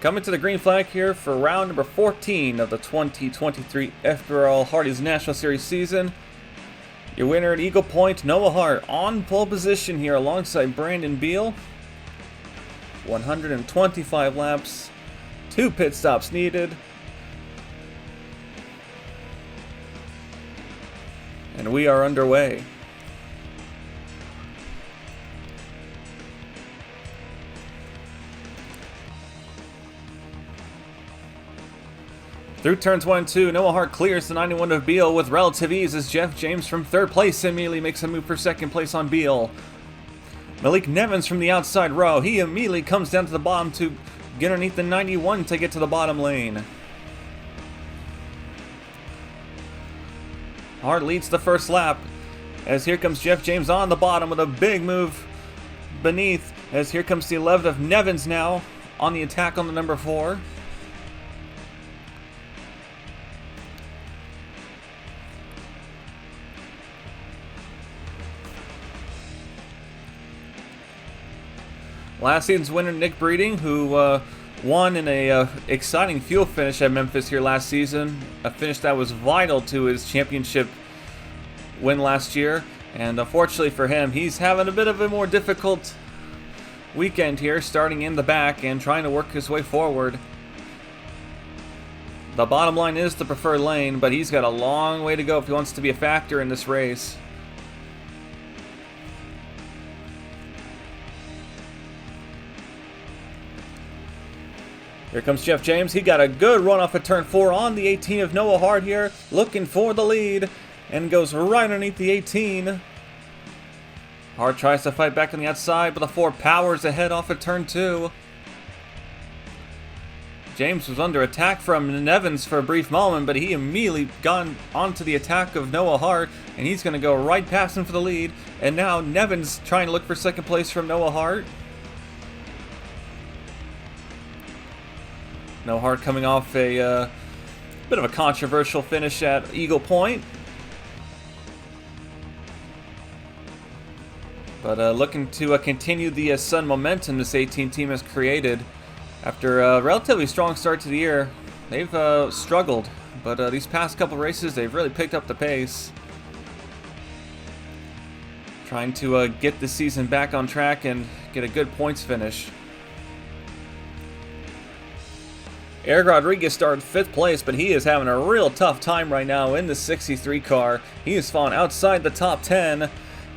Coming to the green flag here for round number 14 of the 2023 FBRL Hardee's National Series season. Your winner at Eagle Point, Noah Hart, on pole position here alongside Brandon Beal. 125 laps, 2 pit stops needed. And we are underway. Through turns 1 and 2, Noah Hart clears the 91 of Beal with relative ease as Jeff James from 3rd place immediately makes a move for 2nd place on Beal. Malik Nevins from the outside row, he immediately comes down to the bottom to get underneath the 91 to get to the bottom lane. Hart leads the first lap as here comes Jeff James on the bottom with a big move beneath, as here comes the 11 of Nevins now on the attack on the number 4. Last season's winner Nick Breeding, who won in a exciting fuel finish at Memphis here last season, a finish that was vital to his championship win last year. And unfortunately for him, he's having a bit of a more difficult weekend here, starting in the back and trying to work his way forward. The bottom line is the preferred lane, but he's got a long way to go if he wants to be a factor in this race. Here comes Jeff James. He got a good run off of turn 4 on the 18 of Noah Hart here, looking for the lead, and goes right underneath the 18. Hart tries to fight back on the outside, but the 4 powers ahead off of turn 2. James was under attack from Nevins for a brief moment, but he immediately got onto the attack of Noah Hart, and he's going to go right past him for the lead. And now Nevins trying to look for 2nd place from Noah Hart. Noah Hart coming off a bit of a controversial finish at Eagle Point. But looking to continue the sudden momentum this 18 team has created. After a relatively strong start to the year, they've struggled. But these past couple races, they've really picked up the pace. Trying to get the season back on track and get a good points finish. Eric Rodriguez started 5th place, but he is having a real tough time right now in the 63 car. He has fallen outside the top 10,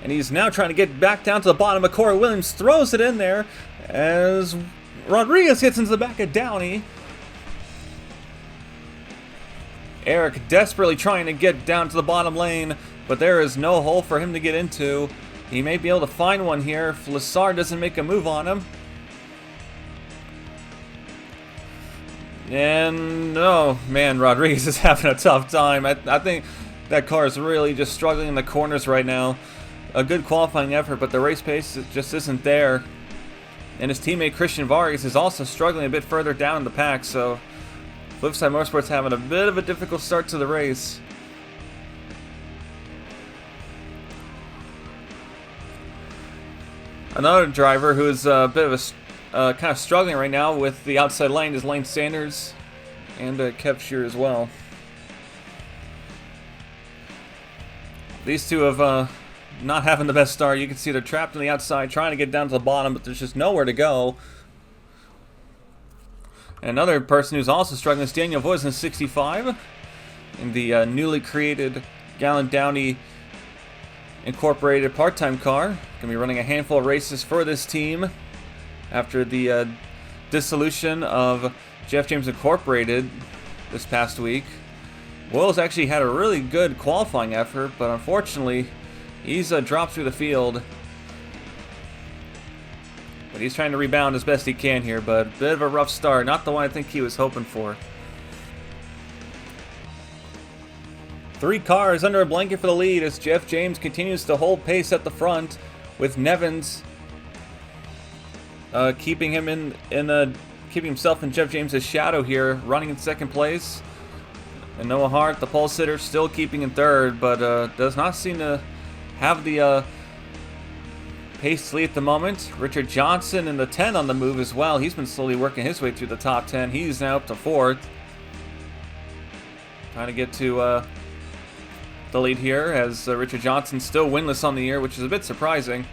and he's now trying to get back down to the bottom. Corey Williams throws it in there as Rodriguez gets into the back of Downey. Eric desperately trying to get down to the bottom lane, but there is no hole for him to get into. He may be able to find one here if Lassard doesn't make a move on him. And, oh man, Rodriguez is having a tough time. I think that car is really just struggling in the corners right now. A good qualifying effort, but the race pace just isn't there. And his teammate Christian Vargas is also struggling a bit further down in the pack, so Flipside Motorsports having a bit of a difficult start to the race. Another driver who is a bit of a kind of struggling right now with the outside lane is Lane Sanders and Kev Shear as well. These two have not having the best start. You can see they're trapped on the outside trying to get down to the bottom, but there's just nowhere to go. Another person who's also struggling is Daniel Voisin, 65, in the newly created Gallant Downey Incorporated part-time car. Going to be running a handful of races for this team after the dissolution of Jeff James Incorporated this past week. Will's actually had a really good qualifying effort, but unfortunately, he's dropped through the field. But he's trying to rebound as best he can here, but a bit of a rough start. Not the one I think he was hoping for. 3 cars under a blanket for the lead as Jeff James continues to hold pace at the front, with Nevins keeping himself in Jeff James' shadow here, running in 2nd place. And Noah Hart, the pole sitter, still keeping in 3rd, but does not seem to have the pace lead at the moment. Richard Johnson in the 10 on the move as well. He's been slowly working his way through the top 10. He's now up to 4th. Trying to get to the lead here as Richard Johnson still winless on the year, which is a bit surprising.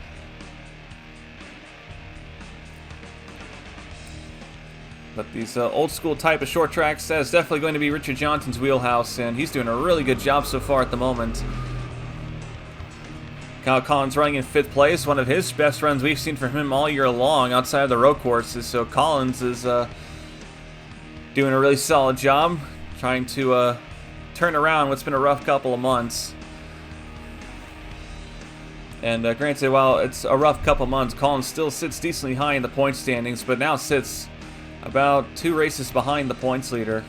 But these old school type of short tracks, that is definitely going to be Richard Johnson's wheelhouse, and he's doing a really good job so far at the moment. Kyle Collins running in 5th place, one of his best runs we've seen from him all year long outside of the road courses. So Collins is doing a really solid job trying to turn around what's been a rough couple of months. And granted, while it's a rough couple of months, Collins still sits decently high in the point standings, but now sits about 2 races behind the points leader.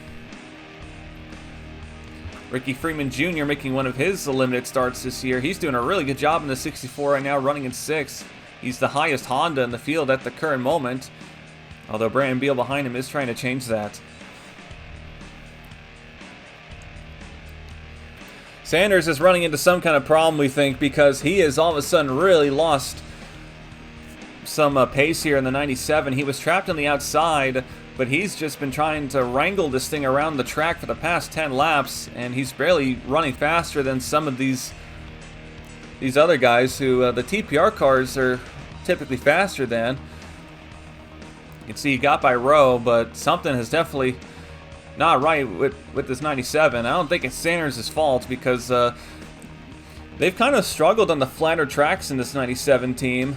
Ricky Freeman Jr. making one of his limited starts this year. He's doing a really good job in the 64 right now, running in 6th. He's the highest Honda in the field at the current moment, although Brandon Beal behind him is trying to change that. Sanders is running into some kind of problem, we think, because he has all of a sudden really lost some pace here in the 97. He was trapped on the outside, but he's just been trying to wrangle this thing around the track for the past 10 laps, and he's barely running faster than some of these other guys who the TPR cars are typically faster than. You can see he got by Rowe, but something has definitely not right with this 97. I don't think it's Sanders' fault because they've kind of struggled on the flatter tracks in this 97 team.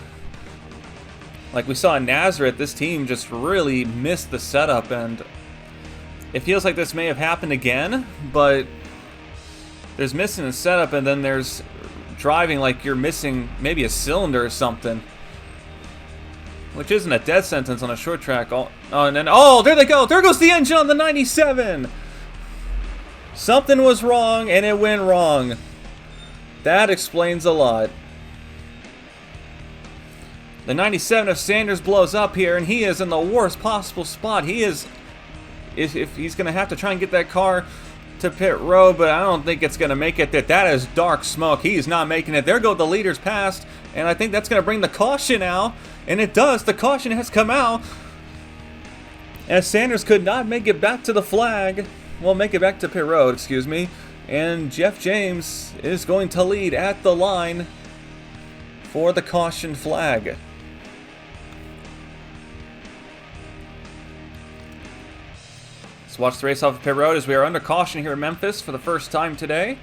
Like we saw in Nazareth, this team just really missed the setup, and it feels like this may have happened again, but there's missing the setup, and then there's driving like you're missing maybe a cylinder or something, which isn't a death sentence on a short track. And then, oh, there they go. There goes the engine on the 97. Something was wrong, and it went wrong. That explains a lot. The 97 of Sanders blows up here, and he is in the worst possible spot. He is, if he's going to have to try and get that car to pit road, but I don't think it's going to make it. That is dark smoke. He is not making it. There go the leaders past, and I think that's going to bring the caution out, and it does. The caution has come out, as Sanders could not make it back to the flag. Well, make it back to pit road, excuse me, and Jeff James is going to lead at the line for the caution flag. Let's watch the race off of pit road as we are under caution here in Memphis for the first time today.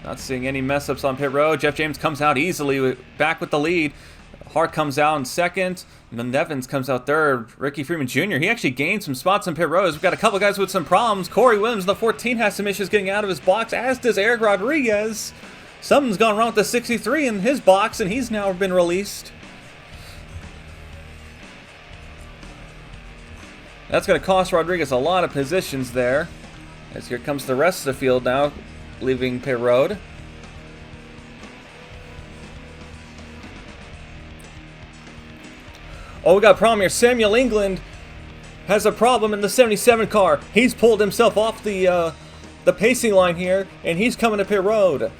Not seeing any mess ups on pit road. Jeff James comes out easily back with the lead. Hart comes out in 2nd, and then Evans comes out 3rd. Ricky Freeman Jr., he actually gained some spots on pit road. We've got a couple guys with some problems. Corey Williams, the 14, has some issues getting out of his box, as does Eric Rodriguez. Something's gone wrong with the 63 in his box, and he's now been released. That's going to cost Rodriguez a lot of positions there, as here comes the rest of the field now, leaving pit road. Oh, we got a problem here. Samuel England has a problem in the 77 car. He's pulled himself off the pacing line here, and he's coming to pit road.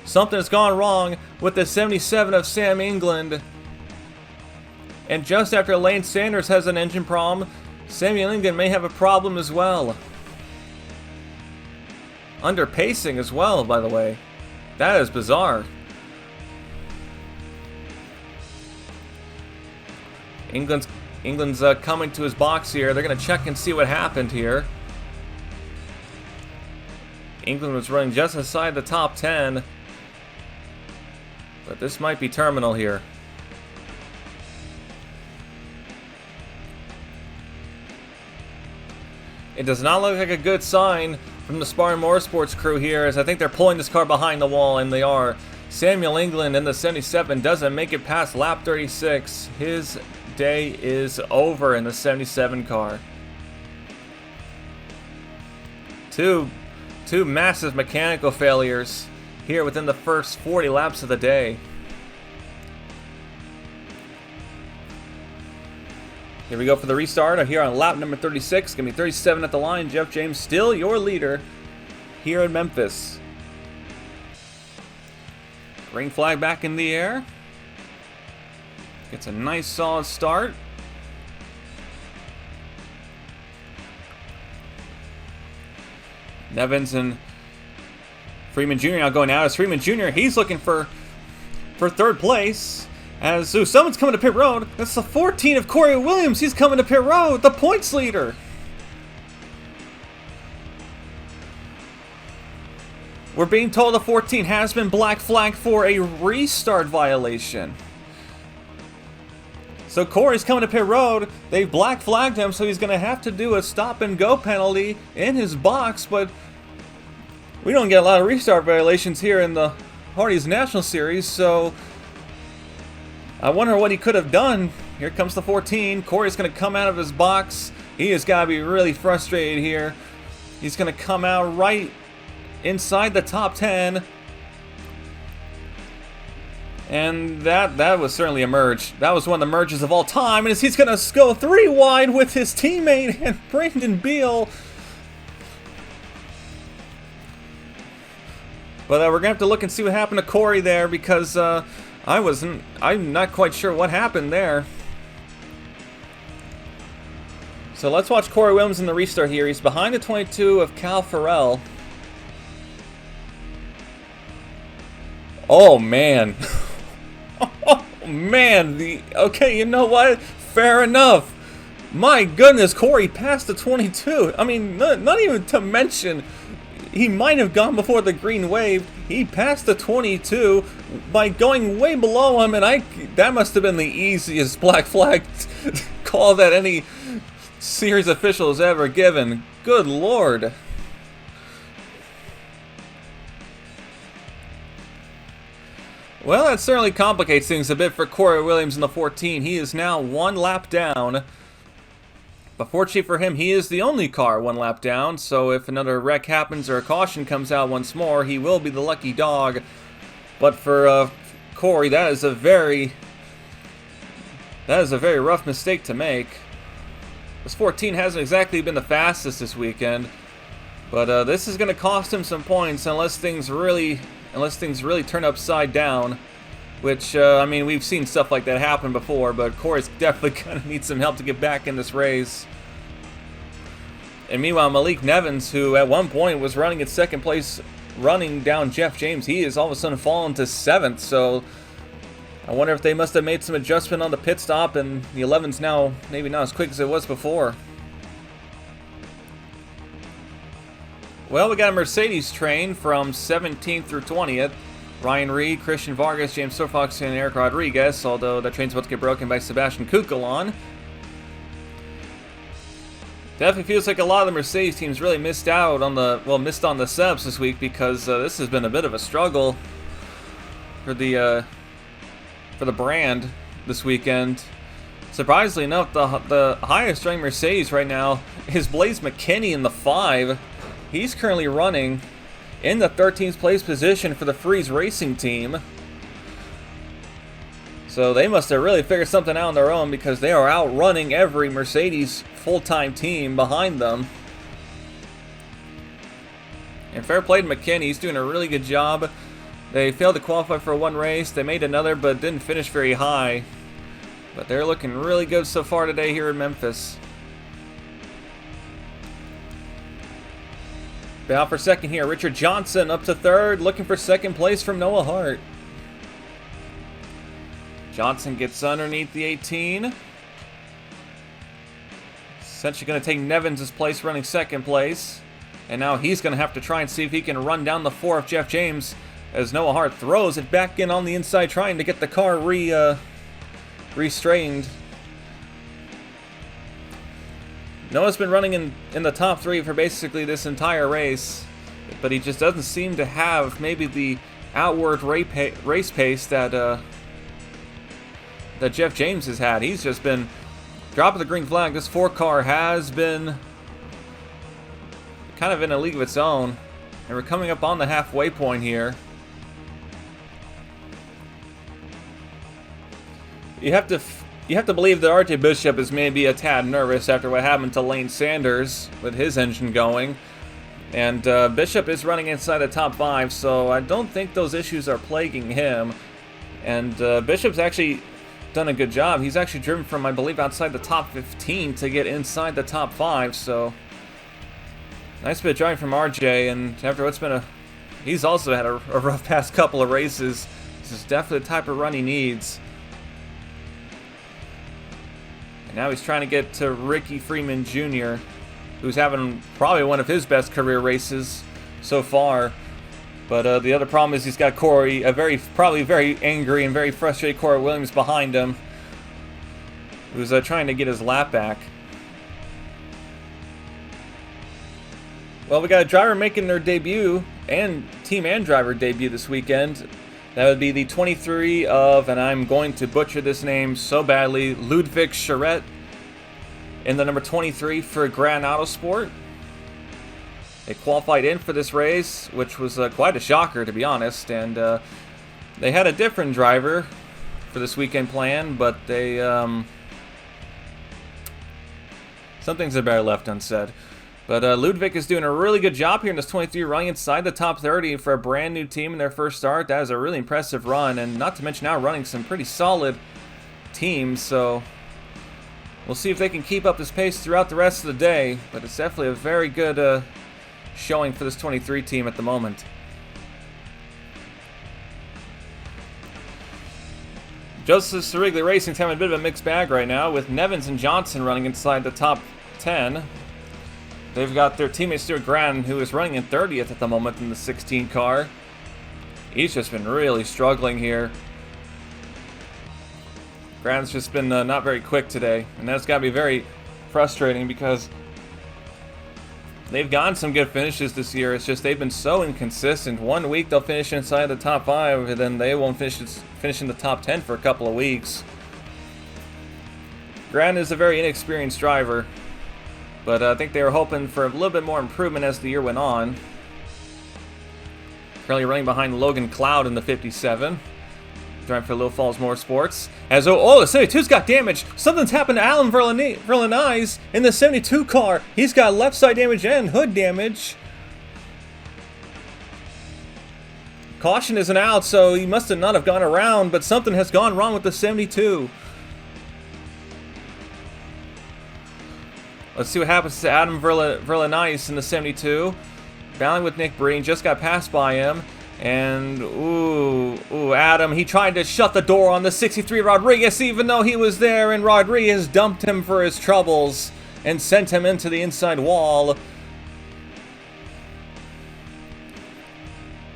Something has gone wrong with the 77 of Sam England. And just after Lane Sanders has an engine problem, Samuel England may have a problem as well. Under pacing as well, by the way. That is bizarre. England's coming to his box here. They're going to check and see what happened here. England was running just inside the top 10. But this might be terminal here. It does not look like a good sign from the Spartan Motorsports crew here, as I think they're pulling this car behind the wall, and they are. Samuel England in the 77 doesn't make it past lap 36. His day is over in the 77 car. Two massive mechanical failures here within the first 40 laps of the day. Here we go for the restart here on lap number 36. Gonna be 37 at the line. Jeff James still your leader here in Memphis. Green flag back in the air. Gets a nice solid start. Nevins and Freeman Jr. now going out as Freeman Jr. He's looking for third place. As someone's coming to pit road. That's the 14 of Corey Williams. He's coming to pit road, the points leader. We're being told the 14 has been black flagged for a restart violation. So Corey's coming to pit road. They've black flagged him, so he's going to have to do a stop and go penalty in his box. But we don't get a lot of restart violations here in the Hardee's National Series, so I wonder what he could have done. Here comes the 14. Corey's going to come out of his box. He has got to be really frustrated here. He's going to come out right inside the top 10. And that was certainly a merge. That was one of the merges of all time. And he's going to go 3 wide with his teammate and Brandon Beal. But we're going to have to look and see what happened to Corey there, because I'm not quite sure what happened there. So let's watch Corey Williams in the restart here. He's behind the 22 of Cal Farrell. Oh, man. Oh, man. Okay, you know what? Fair enough. My goodness, Corey passed the 22. I mean, not even to mention, he might have gone before the green wave. He passed the 22 by going way below him, and that must have been the easiest black flag call that any series official has ever given. Good Lord. Well, that certainly complicates things a bit for Corey Williams in the 14. He is now 1 lap down. But fortunately for him, he is the only car 1 lap down. So if another wreck happens or a caution comes out once more, he will be the lucky dog. But for Corey, that is a very rough mistake to make. This 14 hasn't exactly been the fastest this weekend. But this is going to cost him some points unless things really turn upside down, which, I mean, we've seen stuff like that happen before, but Corey's definitely going to need some help to get back in this race. And meanwhile, Malik Nevins, who at one point was running in second place, running down Jeff James, he is all of a sudden fallen to 7th, so I wonder if they must have made some adjustment on the pit stop, and the 11's now maybe not as quick as it was before. Well, we got a Mercedes train from 17th through 20th. Ryan Reed, Christian Vargas, James Surfox, and Eric Rodriguez, although that train's about to get broken by Sebastian Kukulon. Definitely feels like a lot of the Mercedes teams really missed on the subs this week, because this has been a bit of a struggle for the brand this weekend. Surprisingly enough, the highest ranked Mercedes right now is Blaze McKinney in the 5. He's currently running in the 13th place position for the Freeze Racing team. So they must have really figured something out on their own, because they are outrunning every Mercedes full-time team behind them. And fair play to McKinney. He's doing a really good job. They failed to qualify for one race. They made another, but didn't finish very high. But they're looking really good so far today here in Memphis. Out for second here, Richard Johnson up to 3rd, looking for second place from Noah Hart. Johnson gets underneath the 18. Essentially going to take Nevins' place running second place. And now he's going to have to try and see if he can run down the 4 of Jeff James, as Noah Hart throws it back in on the inside, trying to get the car restrained. Noah's been running in the top 3 for basically this entire race, but he just doesn't seem to have maybe the outward race pace that Jeff James has had. He's just been dropping the green flag. This 4 car has been kind of in a league of its own, and we're coming up on the halfway point here. You have to believe that RJ Bishop is maybe a tad nervous after what happened to Lane Sanders with his engine going. And Bishop is running inside the top 5, so I don't think those issues are plaguing him. And Bishop's actually done a good job. He's actually driven from, I believe, outside the top 15 to get inside the top 5, so nice bit of driving from RJ. And after what's been he's also had a rough past couple of races. This is definitely the type of run he needs. And now he's trying to get to Ricky Freeman Jr., who's having probably one of his best career races so far. But the other problem is he's got Corey, probably very angry and very frustrated Corey Williams behind him, who's trying to get his lap back. Well, we got a driver making their debut, and team and driver debut this weekend. That would be the 23 of, and I'm going to butcher this name so badly, Ludwig Charette, in the number 23 for Grand Autosport. They qualified in for this race, which was quite a shocker, to be honest. And they had a different driver for this weekend plan, but they some things are better left unsaid. But Ludwig is doing a really good job here in this 23, running inside the top 30 for a brand new team in their first start. That is a really impressive run, and not to mention now running some pretty solid teams. So we'll see if they can keep up this pace throughout the rest of the day, but it's definitely a very good showing for this 23 team at the moment. Joseph Cerigli Racing's having a bit of a mixed bag right now, with Nevins and Johnson running inside the top 10. They've got their teammate Stuart Grant, who is running in 30th at the moment in the 16 car. He's just been really struggling here. Grant's just been not very quick today, and that's got to be very frustrating because they've gotten some good finishes this year. It's just they've been so inconsistent. One week they'll finish inside the top 5, and then they won't finish in the top 10 for a couple of weeks. Grant is a very inexperienced driver, but I think they were hoping for a little bit more improvement as the year went on. Currently running behind Logan Cloud in the 57. Driving for Little Falls Motorsports. As the 72's got damage. Something's happened to Alan Verlinize in the 72 car. He's got left side damage and hood damage. Caution isn't out, so he must not have gone around, but something has gone wrong with the 72. Let's see what happens to Adam Verlinize in the 72. Battling with Nick Breen, just got passed by him. And, Adam, he tried to shut the door on the 63 Rodriguez even though he was there, and Rodriguez dumped him for his troubles and sent him into the inside wall.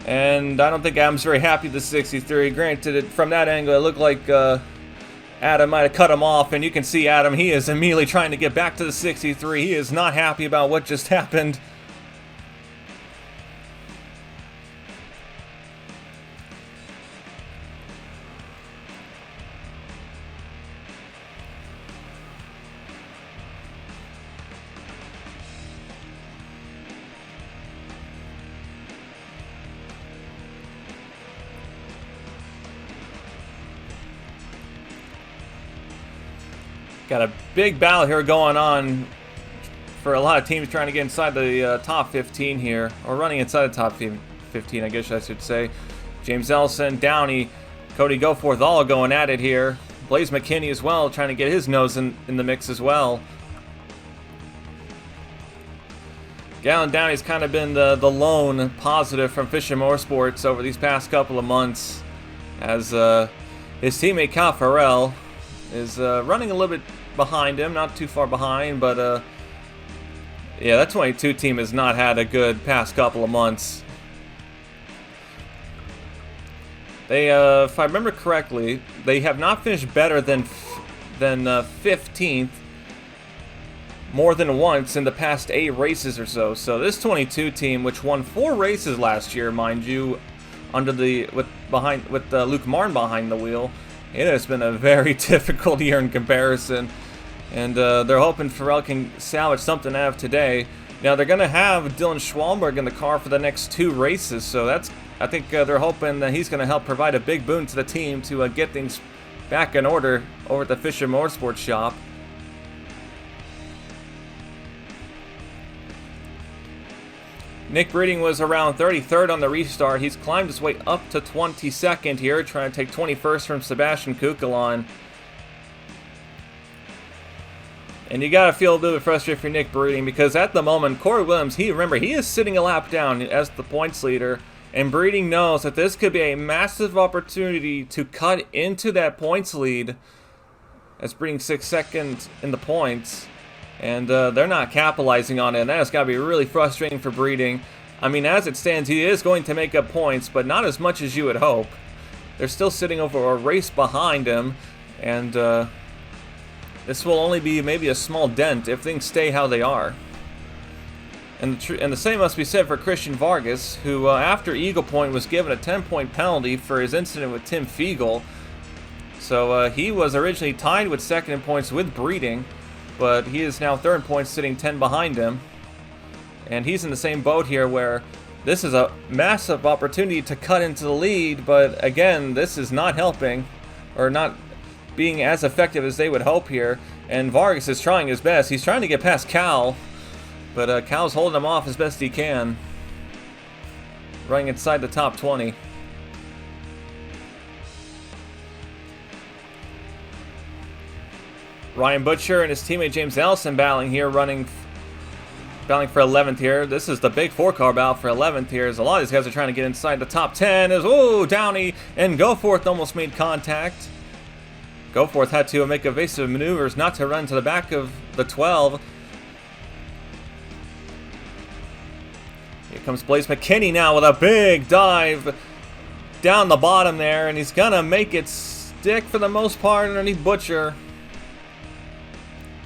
And I don't think Adam's very happy with the 63. Granted, from that angle, it looked like Adam might have cut him off, and you can see Adam, he is immediately trying to get back to the 63. He is not happy about what just happened. Got a big battle here going on for a lot of teams trying to get inside the top 15 here, or running inside the top 15, I guess I should say. James Ellison, Downey, Cody Goforth all going at it here. Blaze McKinney as well, trying to get his nose in the mix as well. Gallon Downey's kind of been the lone positive from Fisher Motorsports over these past couple of months, as his teammate Cal Farrell is running a little bit behind him, not too far behind, but yeah, that 22 team has not had a good past couple of months. They, if I remember correctly, they have not finished better than 15th more than once in the past 8 races or so. So this 22 team, which won 4 races last year, mind you, under with Luke Martin behind the wheel, it has been a very difficult year in comparison, and they're hoping Farrell can salvage something out of today. Now they're going to have Dylan Schwalmberg in the car for the next 2 races, so I think they're hoping that he's going to help provide a big boon to the team to get things back in order over at the Fisher Motorsports shop. Nick Breeding was around 33rd on the restart. He's climbed his way up to 22nd here, trying to take 21st from Sebastian Kukulon. And you gotta feel a little bit frustrated for Nick Breeding, because at the moment, Corey Williams, he is sitting a lap down as the points leader, and Breeding knows that this could be a massive opportunity to cut into that points lead, as Breeding 6 seconds in the points, and they're not capitalizing on it, and that has got to be really frustrating for Breeding. I mean, as it stands, he is going to make up points, but not as much as you would hope. They're still sitting over a race behind him, and this will only be maybe a small dent if things stay how they are. And the same must be said for Christian Vargas, who after Eagle Point was given a 10-point penalty for his incident with Tim Fiegel. So he was originally tied with second in points with Breeding, but he is now third in points, sitting 10 behind him. And he's in the same boat here, where this is a massive opportunity to cut into the lead, but again, this is not helping, or not being as effective as they would hope here. And Vargas is trying his best. He's trying to get past Cal, but Cal's holding him off as best he can, running inside the top 20. Ryan Butcher and his teammate James Ellison battling here, battling for 11th here. This is the big 4-car battle for 11th here, as a lot of these guys are trying to get inside the top 10. Downey and Goforth almost made contact. Goforth had to make evasive maneuvers not to run to the back of the 12. Here comes Blaze McKinney now with a big dive down the bottom there, and he's gonna make it stick for the most part underneath Butcher.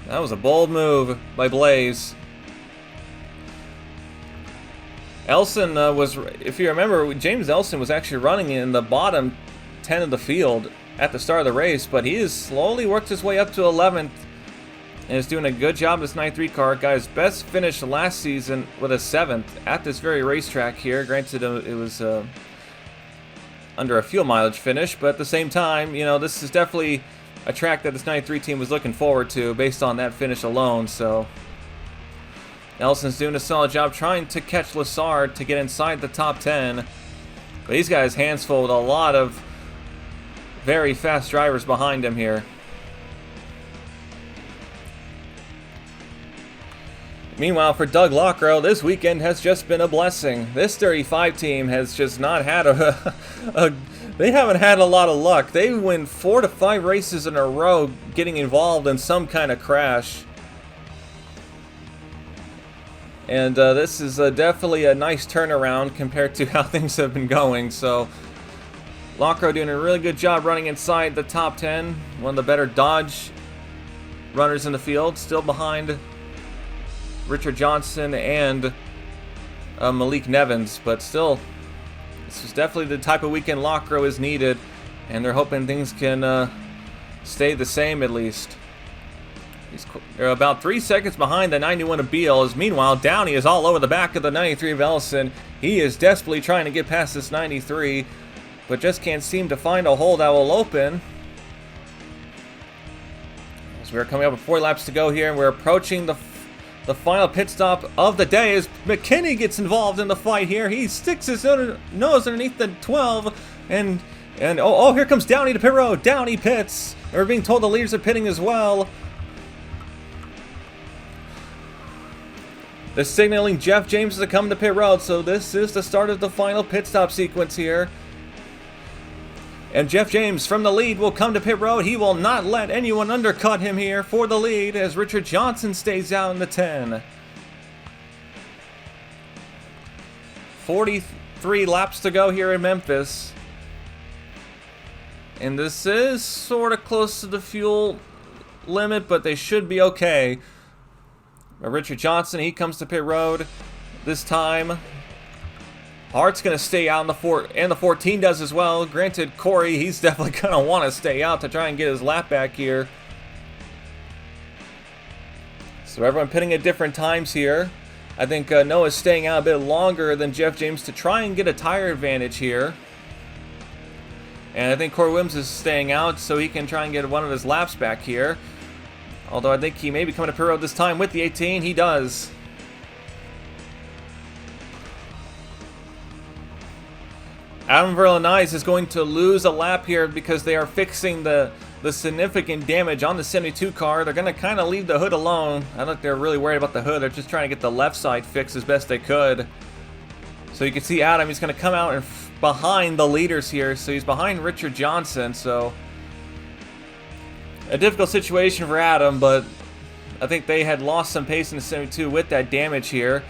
That was a bold move by Blaze. Elson was, if you remember, James Elson was actually running in the bottom 10 of the field at the start of the race, but he has slowly worked his way up to 11th and is doing a good job with this 9-3 car. Got his best finish last season with a 7th at this very racetrack here. Granted, it was under a fuel mileage finish, but at the same time, you know, this is definitely a track that this 9-3 team was looking forward to based on that finish alone. So Nelson's doing a solid job trying to catch Lassard to get inside the top 10, but he's got his hands full with a lot of very fast drivers behind him here. Meanwhile, for Doug Lockrow, this weekend has just been a blessing. This 35 team has just not had they haven't had a lot of luck. They win 4 to 5 races in a row getting involved in some kind of crash. And this is definitely a nice turnaround compared to how things have been going. So Lockrow doing a really good job running inside the top 10. One of the better Dodge runners in the field. Still behind Richard Johnson and Malik Nevins. But still, this is definitely the type of weekend Lockrow is needed. And they're hoping things can stay the same at least. They're about 3 seconds behind the 91 of Beal, as meanwhile Downey is all over the back of the 93 of Ellison. He is desperately trying to get past this 93, but just can't seem to find a hole that will open. As we're coming up with 4 laps to go here, and we're approaching the final pit stop of the day, as McKinney gets involved in the fight here. He sticks his nose underneath the 12, and here comes Downey to pit road. Downey pits. We're being told the leaders are pitting as well. They're signaling Jeff James to come to pit road, so this is the start of the final pit stop sequence here. And Jeff James from the lead will come to pit road. He will not let anyone undercut him here for the lead, as Richard Johnson stays out in the 10. 43 laps to go here in Memphis. And this is sort of close to the fuel limit, but they should be okay. Richard Johnson, he comes to pit road this time. Hart's going to stay out in the 14 does as well. Granted, Corey, he's definitely going to want to stay out to try and get his lap back here. So everyone pitting at different times here. I think Noah's staying out a bit longer than Jeff James to try and get a tire advantage here. And I think Corey Williams is staying out so he can try and get one of his laps back here. Although I think he may be coming to pit road this time with the 18. He does. Adam Verlaine is going to lose a lap here because they are fixing the significant damage on the 72 car. They're going to kind of leave the hood alone. I don't think they're really worried about the hood. They're just trying to get the left side fixed as best they could. So you can see Adam, he's going to come out and behind the leaders here. So he's behind Richard Johnson. So a difficult situation for Adam, but I think they had lost some pace in the 72 with that damage here.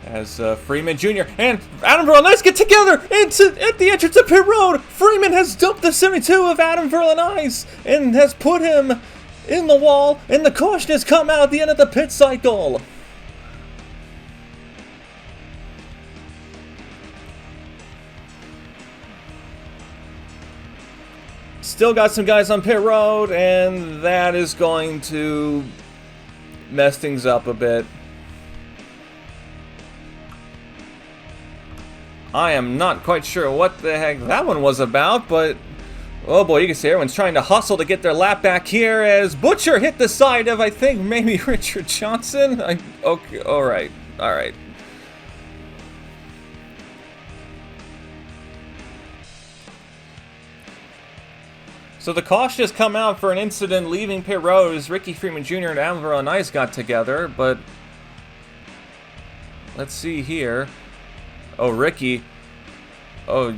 As Freeman Jr. and Adam Verlaine get together at the entrance of pit road. Freeman has dumped the 72 of Adam Verlaine and has put him in the wall, and the caution has come out at the end of the pit cycle. Still got some guys on pit road, and that is going to mess things up a bit. I am not quite sure what the heck that one was about, but oh boy, you can see everyone's trying to hustle to get their lap back here as Butcher hit the side of, I think, maybe Richard Johnson. Okay, all right. So the caution has come out for an incident leaving pit road as Ricky Freeman Jr. and Adam Verlaine got together, but let's see here. Oh, Ricky. Oh,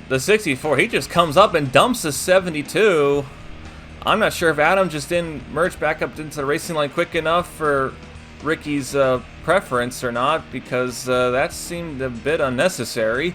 the 64. He just comes up and dumps the 72. I'm not sure if Adam just didn't merge back up into the racing line quick enough for Ricky's preference or not, because that seemed a bit unnecessary.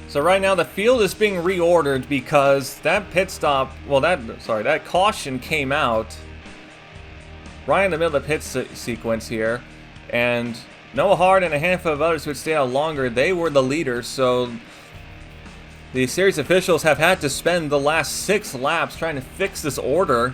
So right now the field is being reordered because that pit stop, well that caution came out right in the middle of the pit sequence here, and Noah Hard and a handful of others who had stayed out longer, they were the leaders, so the series officials have had to spend the last 6 laps trying to fix this order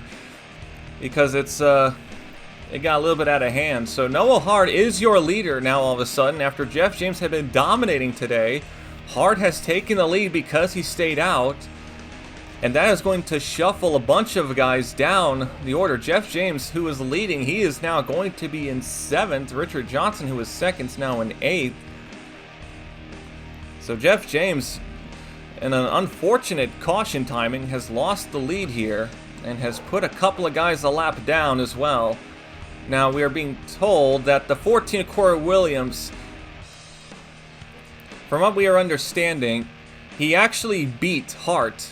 because it got a little bit out of hand. So Noah Hard is your leader now all of a sudden after Jeff James had been dominating today. Hard has taken the lead because he stayed out, and that is going to shuffle a bunch of guys down the order. Jeff James, who is leading, he is now going to be in 7th. Richard Johnson, who is 2nd, is now in 8th. So Jeff James, in an unfortunate caution timing, has lost the lead here and has put a couple of guys a lap down as well. Now we are being told that the 14 Corey Williams, from what we are understanding, he actually beat Hart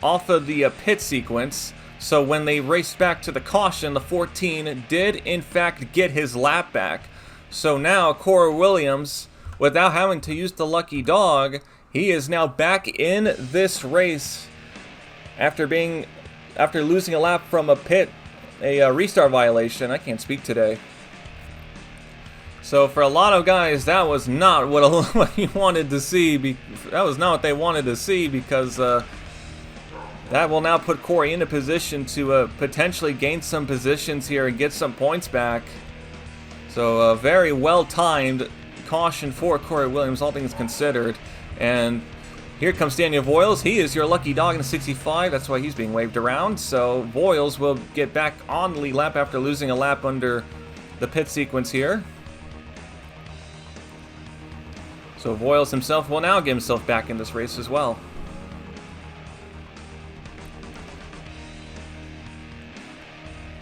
off of the pit sequence. So when they raced back to the caution, the 14 did in fact get his lap back. So now Corey Williams, without having to use the lucky dog, he is now back in this race after losing a lap from a restart violation. I can't speak today. So for a lot of guys, that was not what you wanted to see. That was not what they wanted to see, because that will now put Corey in a position to potentially gain some positions here and get some points back. So a very well-timed caution for Corey Williams, all things considered. And here comes Daniel Voiles. He is your lucky dog in the 65. That's why he's being waved around. So Voiles will get back on the lead lap after losing a lap under the pit sequence here. So Voiles himself will now get himself back in this race as well.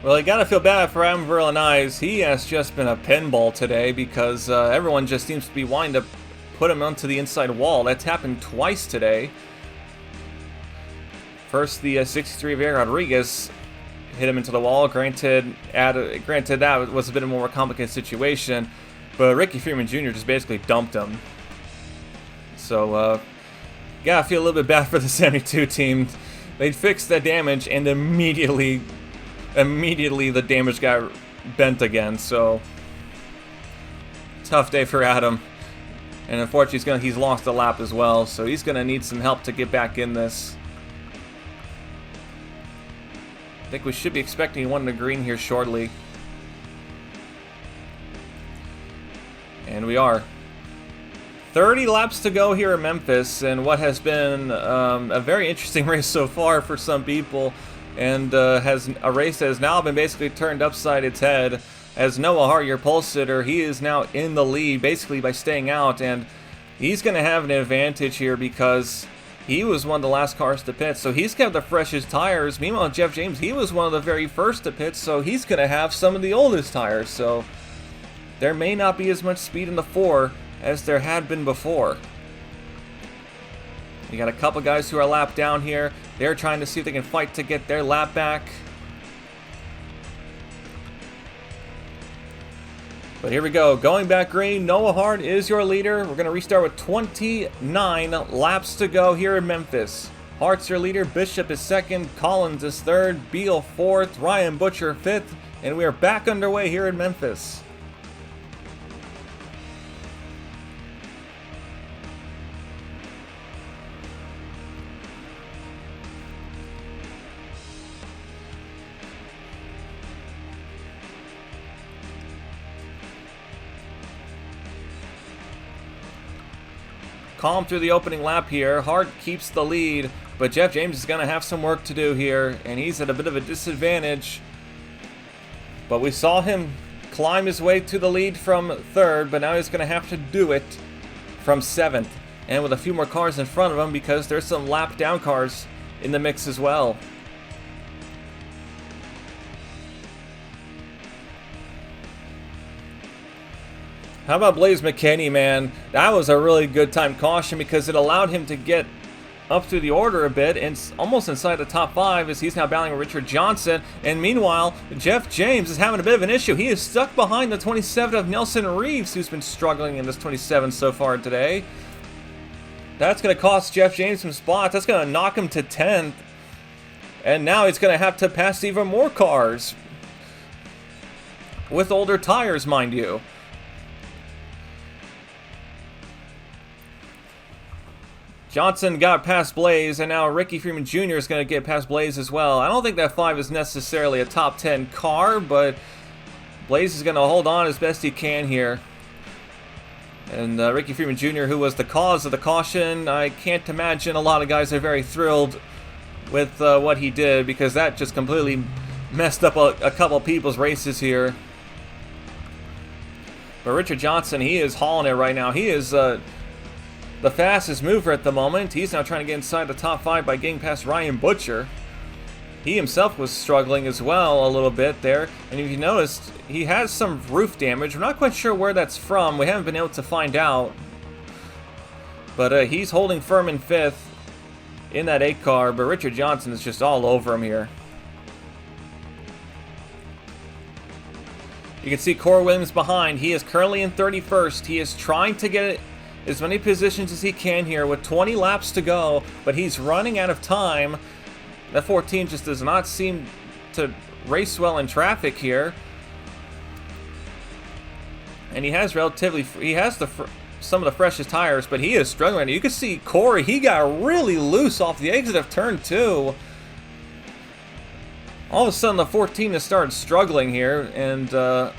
Well, you gotta feel bad for Adam Verlaine. He has just been a pinball today because everyone just seems to be wanting to put him onto the inside wall. That's happened twice today. First, the 63 of Aaron Rodriguez hit him into the wall. Granted, that was a bit more complicated situation, but Ricky Freeman Jr. just basically dumped him. So, gotta feel a little bit bad for the 72 team. They fixed that damage, and immediately the damage got bent again. So, tough day for Adam. And unfortunately, he's lost a lap as well, so he's going to need some help to get back in this. I think we should be expecting one in the green here shortly. And we are. 30 laps to go here in Memphis, and what has been a very interesting race so far for some people, and has a race that has now been basically turned upside its head. As Noah Hart, your pole sitter, he is now in the lead basically by staying out, and he's going to have an advantage here because he was one of the last cars to pit, so he's got the freshest tires. Meanwhile, Jeff James, he was one of the very first to pit, so he's going to have some of the oldest tires, so there may not be as much speed in the 4 as there had been before. We got a couple guys who are a lap down here. They're trying to see if they can fight to get their lap back. But here we go, going back green. Noah Hart is your leader. We're going to restart with 29 laps to go here in Memphis. Hart's your leader, Bishop is second, Collins is third, Beal fourth, Ryan Butcher fifth, and we are back underway here in Memphis. Calm through the opening lap here. Hart keeps the lead, but Jeff James is going to have some work to do here, and he's at a bit of a disadvantage. But we saw him climb his way to the lead from third, but now he's going to have to do it from seventh, and with a few more cars in front of him because there's some lap down cars in the mix as well. How about Blaze McKinney, man? That was a really good time caution because it allowed him to get up through the order a bit and almost inside the top 5 as he's now battling with Richard Johnson. And meanwhile, Jeff James is having a bit of an issue. He is stuck behind the 27 of Nelson Reeves, who's been struggling in this 27 so far today. That's going to cost Jeff James some spots. That's going to knock him to 10th. And now he's going to have to pass even more cars. With older tires, mind you. Johnson got past Blaze, and now Ricky Freeman Jr. is going to get past Blaze as well. I don't think that 5 is necessarily a top 10 car, but Blaze is going to hold on as best he can here. And Ricky Freeman Jr., who was the cause of the caution, I can't imagine a lot of guys are very thrilled with what he did, because that just completely messed up a couple people's races here. But Richard Johnson, he is hauling it right now. He is the fastest mover at the moment. He's now trying to get inside the top 5 by getting past Ryan Butcher. He himself was struggling as well a little bit there. And if you noticed, he has some roof damage. We're not quite sure where that's from. We haven't been able to find out. But he's holding firm in 5th in that 8 car. But Richard Johnson is just all over him here. You can see Corey Williams behind. He is currently in 31st. He is trying to get it as many positions as he can here with 20 laps to go, but he's running out of time. That 14 just does not seem to race well in traffic here. And he has some of the freshest tires, but he is struggling. You can see Corey, he got really loose off the exit of turn 2. All of a sudden the 14 has started struggling here, and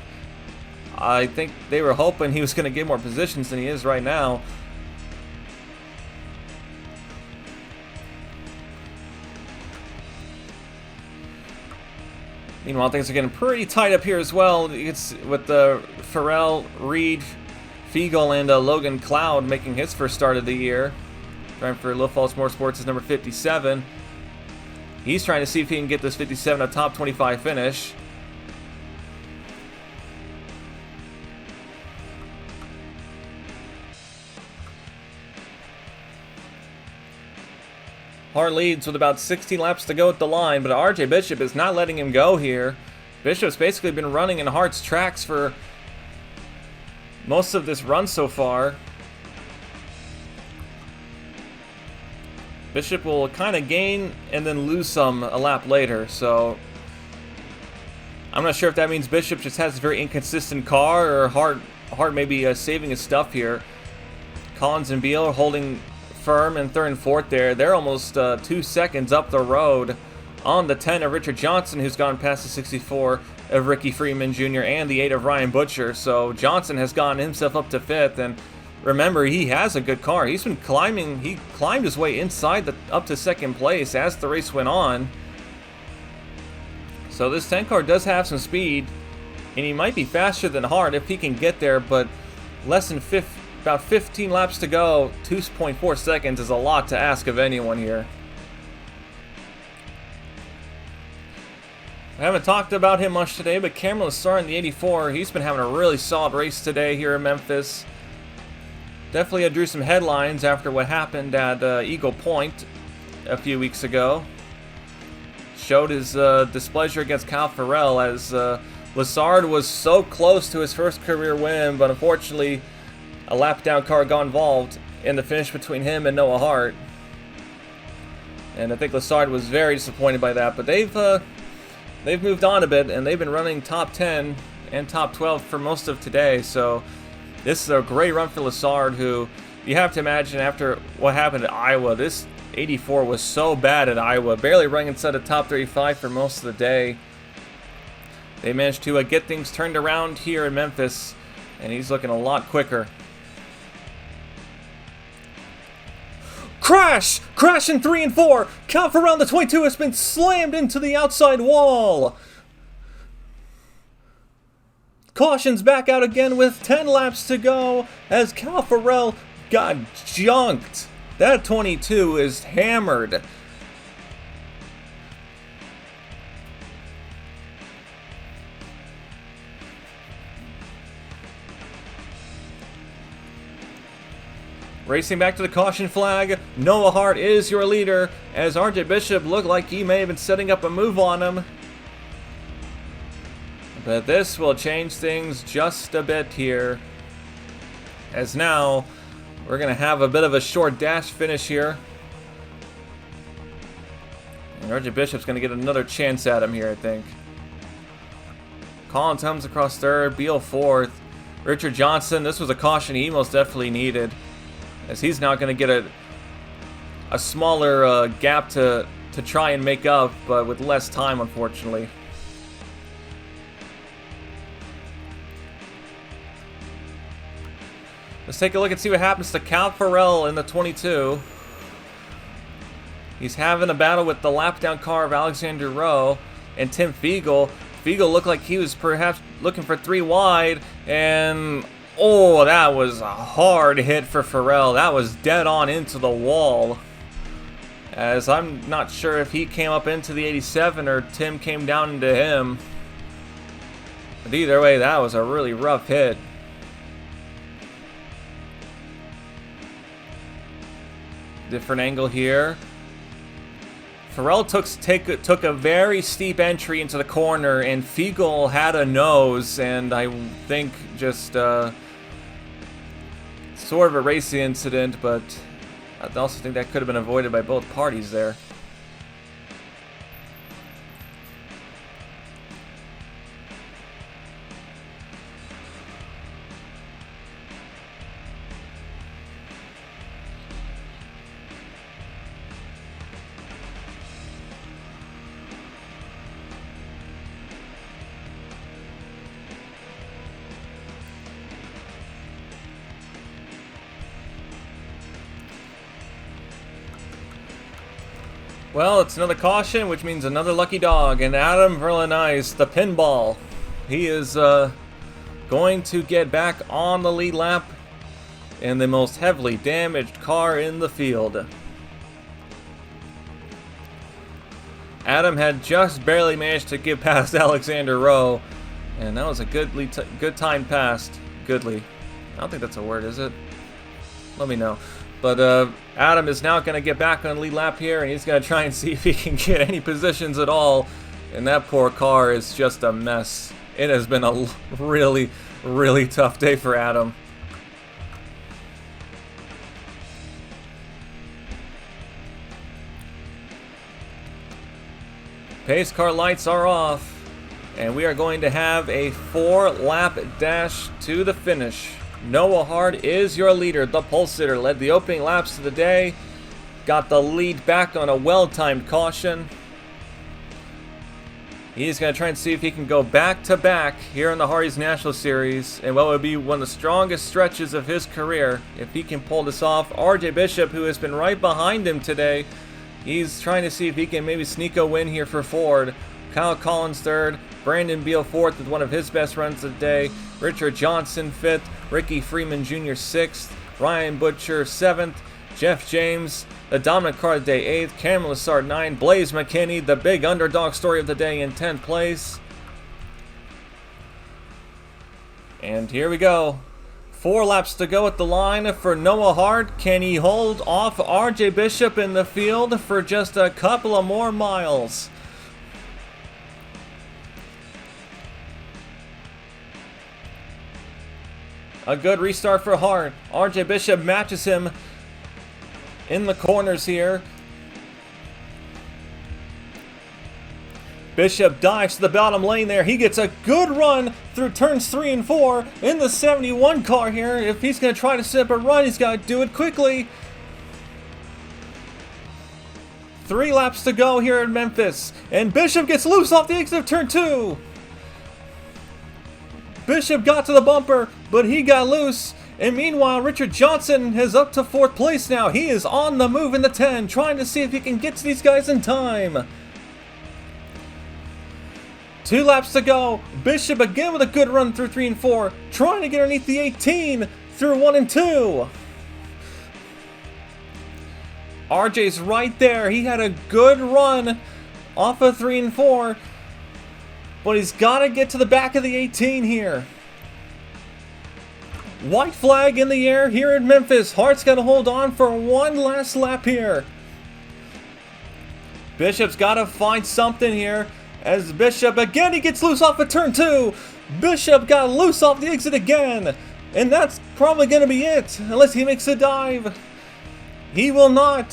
I think they were hoping he was going to get more positions than he is right now. Meanwhile, things are getting pretty tight up here as well. It's with Farrell, Reed, Fiegel, and Logan Cloud making his first start of the year. Driving for Little Falls Motorsports is number 57. He's trying to see if he can get this 57 a top 25 finish. Hart leads with about 16 laps to go at the line, but RJ Bishop is not letting him go here. Bishop's basically been running in Hart's tracks for most of this run so far. Bishop will kind of gain and then lose some a lap later, so I'm not sure if that means Bishop just has a very inconsistent car, or Hart may be saving his stuff here. Collins and Beal are holding firm in third and fourth there. They're almost 2 seconds up the road on the 10 of Richard Johnson, who's gone past the 64 of Ricky Freeman Jr. and the 8 of Ryan Butcher. So Johnson has gotten himself up to 5th, and remember, he has a good car. He's been climbing. He climbed his way inside up to 2nd place as the race went on. So this 10 car does have some speed, and he might be faster than Hart if he can get there, but less than about 15 laps to go. 2.4 seconds is a lot to ask of anyone here. I haven't talked about him much today, but Cameron Lessard in the 84, he's been having a really solid race today here in Memphis. Definitely drew some headlines after what happened at Eagle Point a few weeks ago. Showed his displeasure against Kyle Farrell, as Lessard was so close to his first career win, but unfortunately a lap down car got involved in the finish between him and Noah Hart. And I think Lessard was very disappointed by that, but they've moved on a bit, and they've been running top 10 and top 12 for most of today. So this is a great run for Lessard, who you have to imagine after what happened at Iowa, this 84 was so bad at Iowa, barely running inside the top 35 for most of the day. They managed to get things turned around here in Memphis, and he's looking a lot quicker. Crash! Crash in 3 and 4! Cal Farrell, the 22, has been slammed into the outside wall! Caution's back out again with 10 laps to go as Cal Farrell got junked. That 22 is hammered. Racing back to the caution flag, Noah Hart is your leader, as RJ Bishop looked like he may have been setting up a move on him. But this will change things just a bit here, as now we're going to have a bit of a short dash finish here. And RJ Bishop's going to get another chance at him here, I think. Collins comes across third, Beal fourth. Richard Johnson, this was a caution he most definitely needed, as he's now going to get a smaller gap to try and make up, but with less time, unfortunately. Let's take a look and see what happens to Cal Farrell in the 22. He's having a battle with the lap down car of Alexander Rowe and Tim Fiegel. Fiegel looked like he was perhaps looking for 3 wide, and oh, that was a hard hit for Farrell. That was dead on into the wall, as I'm not sure if he came up into the 87 or Tim came down into him. But either way, that was a really rough hit. Different angle here. Farrell took a very steep entry into the corner, and Fiegel had a nose, and I think just sort of a racing incident, but I also think that could have been avoided by both parties there. Well, it's another caution, which means another lucky dog, and Adam Verlinice, the pinball. He is going to get back on the lead lap in the most heavily damaged car in the field. Adam had just barely managed to get past Alexander Rowe, and that was a good time passed. Goodly. I don't think that's a word, is it? Let me know. But Adam is now going to get back on the lead lap here, and he's going to try and see if he can get any positions at all. And that poor car is just a mess. It has been a really, really tough day for Adam. Pace car lights are off, and we are going to have a 4-lap dash to the finish. Noah Hard is your leader. The pole sitter led the opening laps of the day. Got the lead back on a well-timed caution. He's going to try and see if he can go back-to-back here in the Hardee's National Series, and what would be one of the strongest stretches of his career if he can pull this off. RJ Bishop, who has been right behind him today, he's trying to see if he can maybe sneak a win here for Ford. Kyle Collins third, Brandon Beal fourth with one of his best runs of the day, Richard Johnson fifth, Ricky Freeman Jr. sixth, Ryan Butcher seventh, Jeff James, the dominant car of the day, 8th. Cameron Lessard, 9th. Blaze McKinney, the big underdog story of the day, in 10th place. And here we go. 4 laps to go at the line for Noah Hard. Can he hold off RJ Bishop in the field for just a couple of more miles? A good restart for Hard. RJ Bishop matches him in the corners here. Bishop dives to the bottom lane there. He gets a good run through turns 3 and 4 in the 71 car here. If he's going to try to set up a run, he's got to do it quickly. 3 laps to go here in Memphis. And Bishop gets loose off the exit of turn 2. Bishop got to the bumper, but he got loose. And meanwhile, Richard Johnson is up to 4th place now. He is on the move in the 10, trying to see if he can get to these guys in time. 2 laps to go. Bishop again with a good run through 3 and 4, trying to get underneath the 18 through 1 and 2. RJ's right there. He had a good run off of 3 and 4, but he's got to get to the back of the 18 here. White flag in the air here in Memphis. Hart's got to hold on for one last lap here. Bishop's got to find something here. As Bishop, again, he gets loose off of turn 2. Bishop got loose off the exit again. And that's probably going to be it, unless he makes a dive. He will not.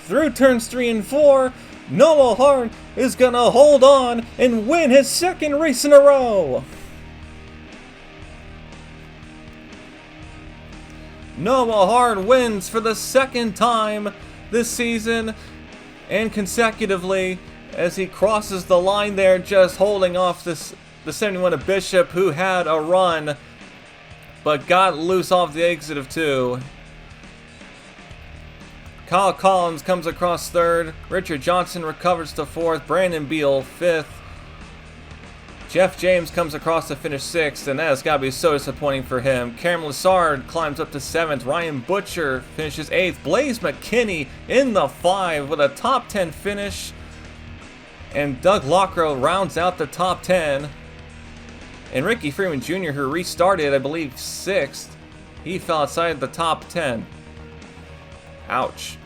Through turns 3 and 4, Noah Hart is going to hold on and win his 2nd race in a row. Noah Hart wins for the 2nd time this season and consecutively as he crosses the line there, just holding off the 71 of Bishop, who had a run but got loose off the exit of 2. Kyle Collins comes across 3rd. Richard Johnson recovers to 4th. Brandon Beal 5th. Jeff James comes across to finish 6th, and that has got to be so disappointing for him. Cameron Lessard climbs up to 7th. Ryan Butcher finishes 8th. Blaze McKinney in the 5 with a top 10 finish. And Doug Lockrow rounds out the top 10. And Ricky Freeman Jr., who restarted, I believe, 6th, he fell outside the top 10. Ouch.